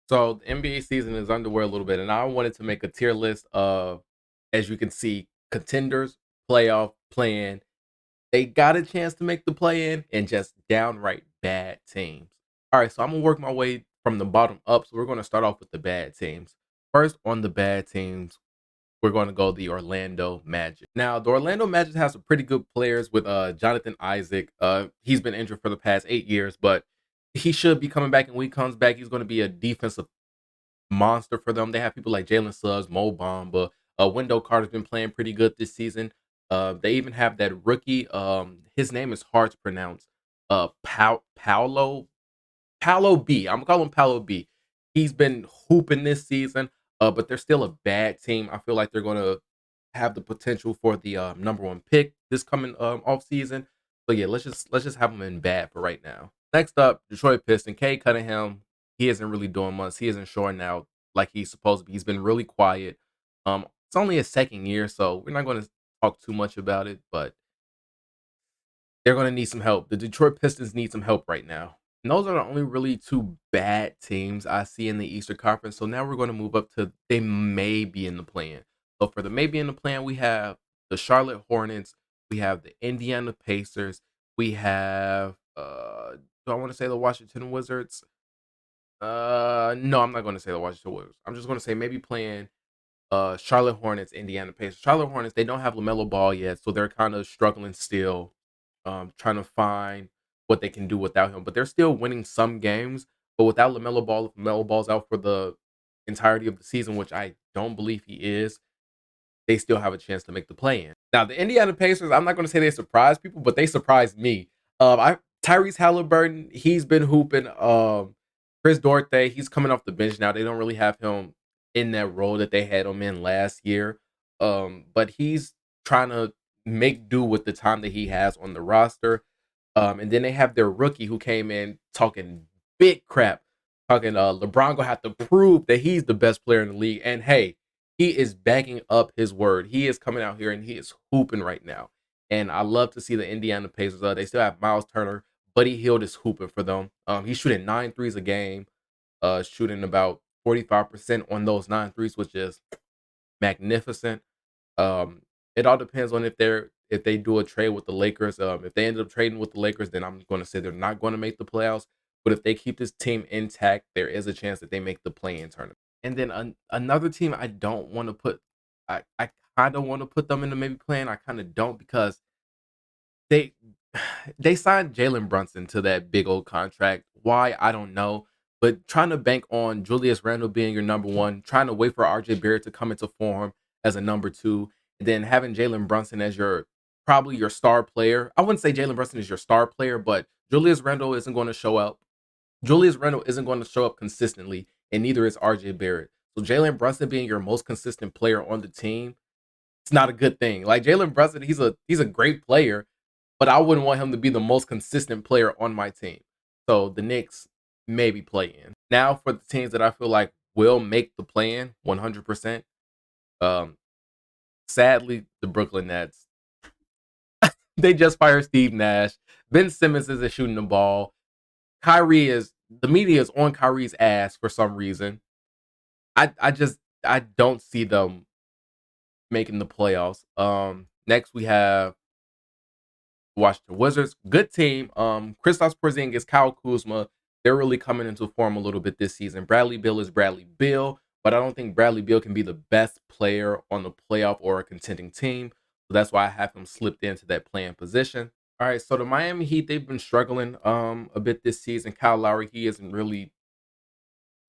So the NBA season is underway a little bit, and I wanted to make a tier list of, as you can see, contenders, playoff, playing. They got a chance to make the play in, and just downright bad teams. All right, so I'm gonna work my way from the bottom up. So we're gonna start off with the bad teams. First on the bad teams, we're going to go the Orlando Magic. Now, the Orlando Magic has some pretty good players with Jonathan Isaac. He's been injured for the past 8 years, but he should be coming back. And when he comes back, he's going to be a defensive monster for them. They have people like Jalen Suggs, Mo Bamba, Wendell Carter's been playing pretty good this season. They even have that rookie. His name is hard to pronounce. Paolo B. I'm gonna call him Paolo B. He's been hooping this season, but they're still a bad team. I feel like they're gonna have the potential for the number one pick this coming off season. So yeah, let's just have them in bad for right now. Next up, Detroit Pistons. Kay Cunningham, he isn't really doing much. He isn't showing out like he's supposed to be. He's been really quiet. It's only his second year, so we're not going to talk too much about it, but they're going to need some help. The Detroit Pistons need some help right now. And those are the only really two bad teams I see in the Eastern Conference. So now we're going to move up to they may be in the plan. So for the maybe in the plan, we have the Charlotte Hornets, we have the Indiana Pacers, we have do I want to say the Washington Wizards? No, I'm not going to say the Washington Wizards. I'm just going to say maybe playing Charlotte Hornets, Indiana Pacers. Charlotte Hornets, they don't have LaMelo Ball yet, so they're kind of struggling still, trying to find what they can do without him. But they're still winning some games. But without LaMelo Ball's out for the entirety of the season, which I don't believe he is. They still have a chance to make the play in. Now, the Indiana Pacers, I'm not going to say they surprised people, but they surprised me. I Tyrese Halliburton, he's been hooping. Chris Duarte, he's coming off the bench now. They don't really have him in that role that they had him in last year. But he's trying to make do with the time that he has on the roster. And then they have their rookie who came in talking big crap, talking LeBron gonna have to prove that he's the best player in the league. And hey, he is backing up his word. He is coming out here and he is hooping right now. And I love to see the Indiana Pacers. They still have Miles Turner. Buddy Hield is hooping for them. He's shooting 9 threes a game, shooting about 45% on those 9 threes, which is magnificent. It all depends on if they do a trade with the Lakers. If they end up trading with the Lakers, then I'm going to say they're not going to make the playoffs. But if they keep this team intact, there is a chance that they make the play-in tournament. And then another team I don't want to put, I kind of want to put them in the maybe plan. I kind of don't because they they signed Jalen Brunson to that big old contract. Why I don't know, but trying to bank on Julius Randle being your number one, trying to wait for RJ Barrett to come into form as a number two, and then having Jalen Brunson as your probably your star player. I wouldn't say Jalen Brunson is your star player, but Julius Randle isn't going to show up. Julius Randle isn't going to show up consistently, and neither is RJ Barrett. So Jalen Brunson being your most consistent player on the team, it's not a good thing. Like Jalen Brunson, he's a great player, but I wouldn't want him to be the most consistent player on my team. So the Knicks maybe play in. Now for the teams that I feel like will make the play in 100%. Um, Sadly, the Brooklyn Nets. They just fired Steve Nash. Ben Simmons isn't shooting the ball. Kyrie is the media is on Kyrie's ass for some reason. I don't see them making the playoffs. Next we have Washington Wizards, good team. Kristaps Porzingis, Kyle Kuzma, they're really coming into form a little bit this season. Bradley Beal is Bradley Beal, but I don't think Bradley Beal can be the best player on the playoff or a contending team. So that's why I have him slipped into that playing position. All right, so the Miami Heat, they've been struggling a bit this season. Kyle Lowry, he isn't really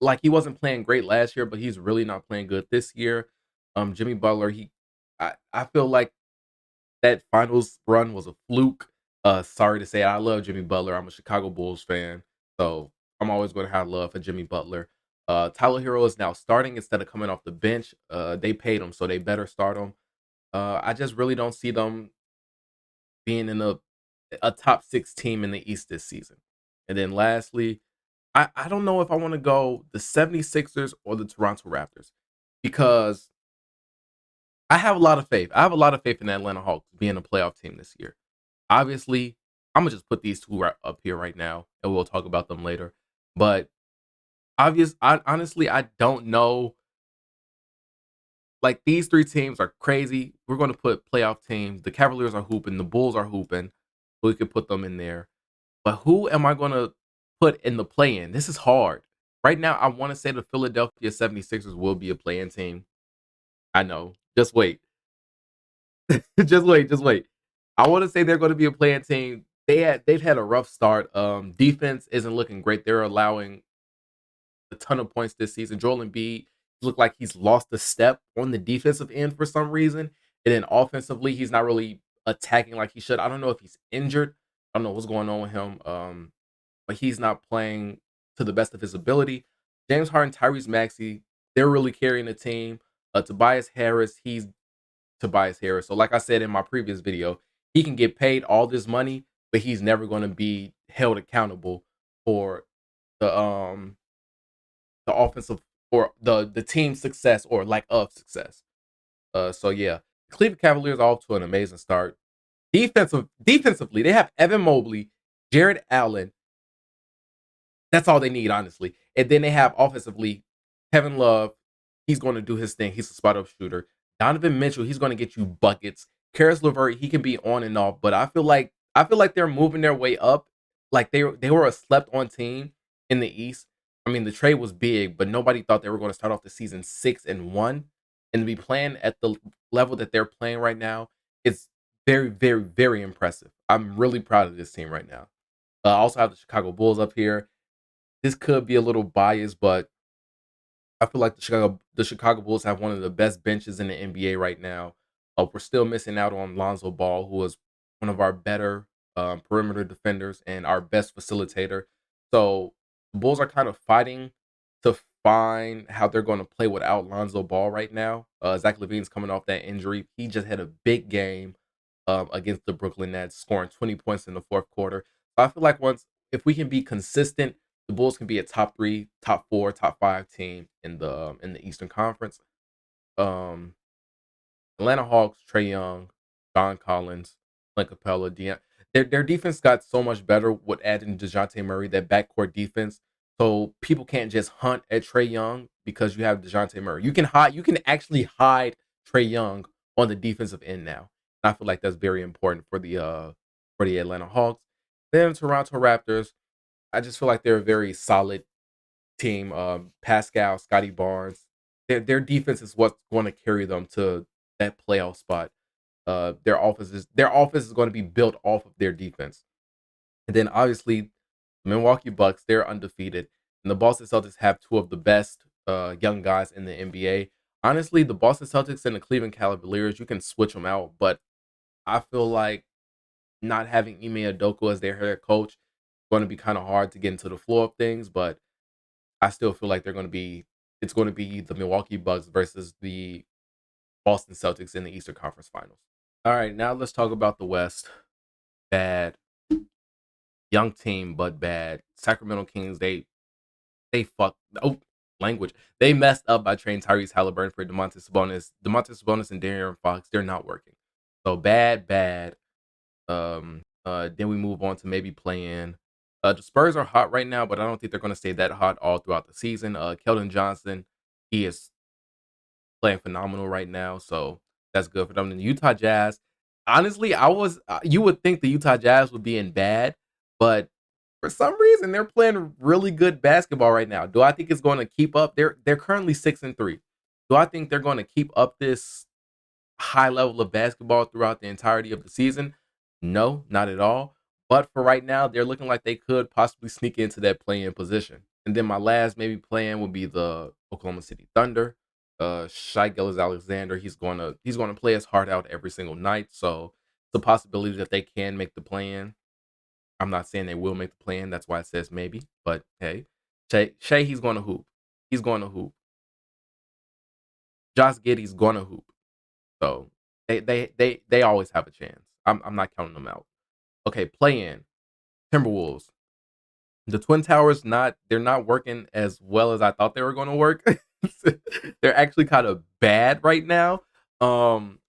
like he wasn't playing great last year, but he's really not playing good this year. Jimmy Butler, I feel like that finals run was a fluke. Sorry to say, I love Jimmy Butler. I'm a Chicago Bulls fan, so I'm always going to have love for Jimmy Butler. Tyler Hero is now starting instead of coming off the bench. They paid him, so they better start him. I just really don't see them being in a top six team in the East this season. And then lastly, I don't know if I want to go the 76ers or the Toronto Raptors because I have a lot of faith. I have a lot of faith in the Atlanta Hawks being a playoff team this year. Obviously, I'm gonna just put these two up here right now, and we'll talk about them later. But Honestly, I don't know. Like, these 3 teams are crazy. We're gonna put playoff teams. The Cavaliers are hooping, the Bulls are hooping, so we could put them in there. But who am I gonna put in the play-in? This is hard. Right now, I wanna say the Philadelphia 76ers will be a play-in team. I know. Just wait. Just wait, just wait. I wanna say they're gonna be a play-in team. They've had a rough start. Defense isn't looking great. They're allowing a ton of points this season. Joel Embiid looked like he's lost a step on the defensive end for some reason. And then offensively, he's not really attacking like he should. I don't know if he's injured. I don't know what's going on with him. But he's not playing to the best of his ability. James Harden, Tyrese Maxey, they're really carrying the team. Tobias Harris, he's Tobias Harris. So, like I said in my previous video, he can get paid all this money, but he's never going to be held accountable for the the offensive or the team's success or lack of success. So yeah, Cleveland Cavaliers are off to an amazing start. Defensively, they have Evan Mobley, Jared Allen, that's all they need, honestly. And then they have offensively Kevin Love. He's going to do his thing. He's a spot up shooter. Donovan Mitchell. He's going to get you buckets. Karis LeVert. He can be on and off, but I feel like they're moving their way up. Like they were a slept on team in the East. I mean, the trade was big, but nobody thought they were going to start off the season 6-1 and to be playing at the level that they're playing right now. It's very, very, very impressive. I'm really proud of this team right now. I also have the Chicago Bulls up here. This could be a little biased, but I feel like the Chicago Bulls have one of the best benches in the NBA right now. We're still missing out on Lonzo Ball, who is one of our better perimeter defenders and our best facilitator. So the Bulls are kind of fighting to find how they're going to play without Lonzo Ball right now. Zach LaVine's coming off that injury. He just had a big game against the Brooklyn Nets, scoring 20 points in the fourth quarter. So I feel like if we can be consistent, the Bulls can be a top 3, top 4, top 5 team in the Eastern Conference. Um, Atlanta Hawks, Trey Young, John Collins, Clint Capella, their defense got so much better with adding DeJounte Murray, that backcourt defense. So people can't just hunt at Trey Young because you have DeJounte Murray. You can actually hide Trey Young on the defensive end now. And I feel like that's very important for the Atlanta Hawks. Then Toronto Raptors, I just feel like they're a very solid team. Pascal, Scotty Barnes, their defense is what's going to carry them to that playoff spot. Their offense is going to be built off of their defense. And then obviously, Milwaukee Bucks, they're undefeated, and the Boston Celtics have two of the best young guys in the NBA. Honestly, the Boston Celtics and the Cleveland Cavaliers, you can switch them out, but I feel like not having Ime Udoka as their head coach is going to be kind of hard to get into the flow of things. But I still feel like it's going to be the Milwaukee Bucks versus the Boston Celtics in the Eastern Conference Finals. All right, now let's talk about the West. Bad, young team, but bad. Sacramento Kings, they fucked. Oh, language. They messed up by trading Tyrese Halliburton for Demontis Sabonis. Demontis Sabonis and De'Aaron Fox, they're not working. So bad, bad. Then we move on to maybe playing. The Spurs are hot right now, but I don't think they're going to stay that hot all throughout the season. Keldon Johnson, he is playing phenomenal right now, so that's good for them. And the Utah Jazz, honestly, you would think the Utah Jazz would be in bad, but for some reason they're playing really good basketball right now. Do I think it's going to keep up? They're currently 6-3. Do I think they're going to keep up this high level of basketball throughout the entirety of the season? No, not at all. But for right now, they're looking like they could possibly sneak into that play-in position. And then my last maybe play-in would be the Oklahoma City Thunder. Shai Gilgeous-Alexander, he's gonna play his heart out every single night. So it's a possibility that they can make the play-in. I'm not saying they will make the play-in. That's why it says maybe. But hey, Shai, he's gonna hoop. He's gonna hoop. Josh Giddey's gonna hoop. So they always have a chance. I'm not counting them out. Okay, play in Timberwolves. The Twin Towers they're not working as well as I thought they were going to work. They're actually kind of bad right now. Um,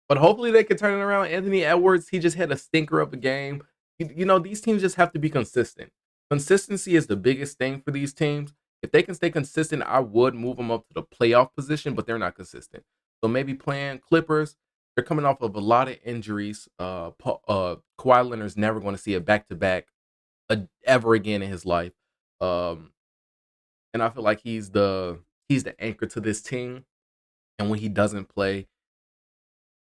but hopefully they can turn it around. Anthony Edwards, he just had a stinker of a game. These teams just have to be consistent. Consistency is the biggest thing for these teams. If they can stay consistent, I would move them up to the playoff position, but they're not consistent. So maybe playing Clippers. They're coming off of a lot of injuries. Kawhi Leonard's never going to see a back to back ever again in his life. Um, and I feel like he's the anchor to this team. And when he doesn't play,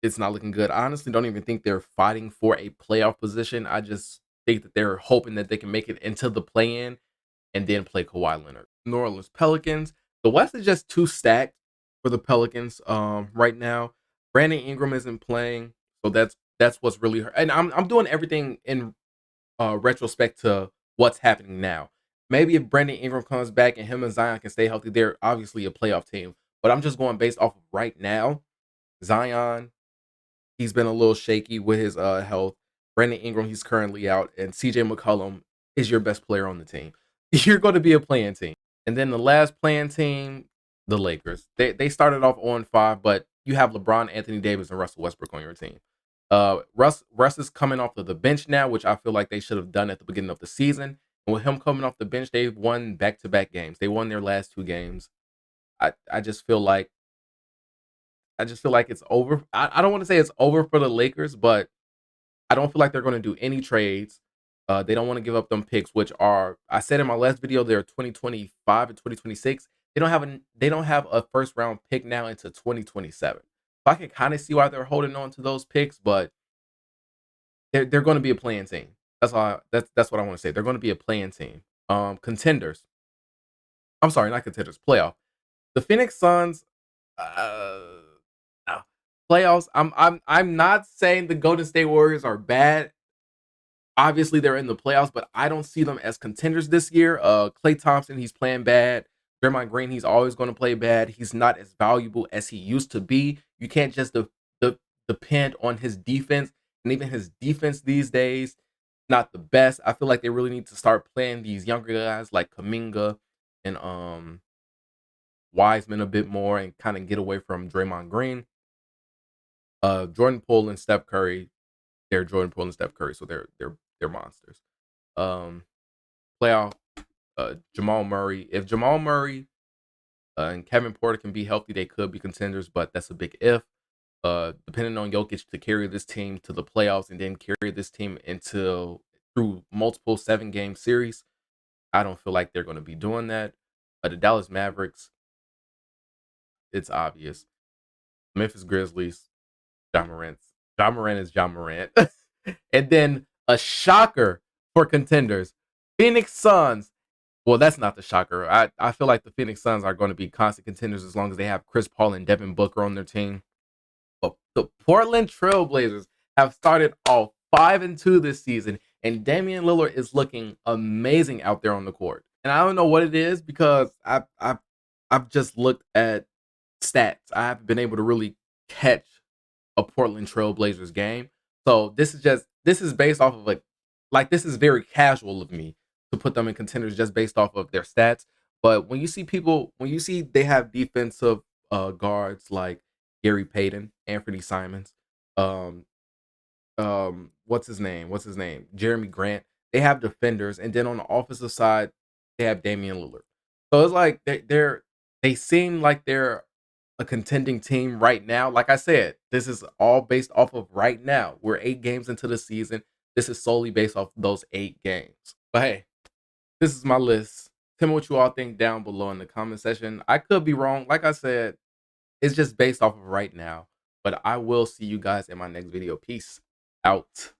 it's not looking good. I honestly don't even think they're fighting for a playoff position. I just think that they're hoping that they can make it into the play-in and then play Kawhi Leonard. New Orleans Pelicans. The West is just too stacked for the Pelicans right now. Brandon Ingram isn't playing, so that's what's really hurt. And I'm doing everything in retrospect to what's happening now. Maybe if Brandon Ingram comes back and him and Zion can stay healthy, they're obviously a playoff team. But I'm just going based off of right now. Zion, he's been a little shaky with his health. Brandon Ingram, he's currently out, and CJ McCollum is your best player on the team. You're going to be a playing team. And then the last playing team, the Lakers. They started off on 5, but you have LeBron, Anthony Davis, and Russell Westbrook on your team. Russ is coming off of the bench now, which I feel like they should have done at the beginning of the season. And with him coming off the bench, they've won back-to-back games. They won their last 2 games. I just feel like it's over. I don't want to say it's over for the Lakers, but I don't feel like they're going to do any trades. They don't want to give up them picks, which are, I said in my last video, they're 2025 and 2026. They don't have a first round pick now into 2027. So I can kind of see why they're holding on to those picks, but they're going to be a playing team. That's what I want to say. They're going to be a playing team. Contenders. I'm sorry, not contenders. Playoff. The Phoenix Suns. Uh, no. Playoffs. I'm not saying the Golden State Warriors are bad. Obviously, they're in the playoffs, but I don't see them as contenders this year. Klay Thompson, he's playing bad. Draymond Green, he's always going to play bad. He's not as valuable as he used to be. You can't just depend on his defense, and even his defense these days, not the best. I feel like they really need to start playing these younger guys like Kaminga and Wiseman a bit more, and kind of get away from Draymond Green. Jordan Poole and Steph Curry, they're Jordan Poole and Steph Curry, so they're monsters. Um, Playoff Jamal Murray. If Jamal Murray and Kevin Porter can be healthy, they could be contenders, but that's a big if. Depending on Jokic to carry this team to the playoffs and then carry this team through multiple 7-game series, I don't feel like they're going to be doing that. The Dallas Mavericks, it's obvious. Memphis Grizzlies, Ja Morant. Ja Morant is Ja Morant. And then a shocker for contenders, Phoenix Suns. Well, that's not the shocker. I feel like the Phoenix Suns are going to be constant contenders as long as they have Chris Paul and Devin Booker on their team. But the Portland Trailblazers have started off 5-2 this season, and Damian Lillard is looking amazing out there on the court. And I don't know what it is, because I've just looked at stats. I haven't been able to really catch a Portland Trailblazers game. So this is based off of this is very casual of me to put them in contenders just based off of their stats. But when you see they have defensive guards like Gary Payton, Anthony Simons, um, what's his name? Jeremy Grant. They have defenders, and then on the offensive side, they have Damian Lillard. So it's like they seem like they're a contending team right now. Like I said, this is all based off of right now. We're 8 games into the season. This is solely based off those 8 games. But hey, this is my list. Tell me what you all think down below in the comment section. I could be wrong. Like I said, it's just based off of right now. But I will see you guys in my next video. Peace out.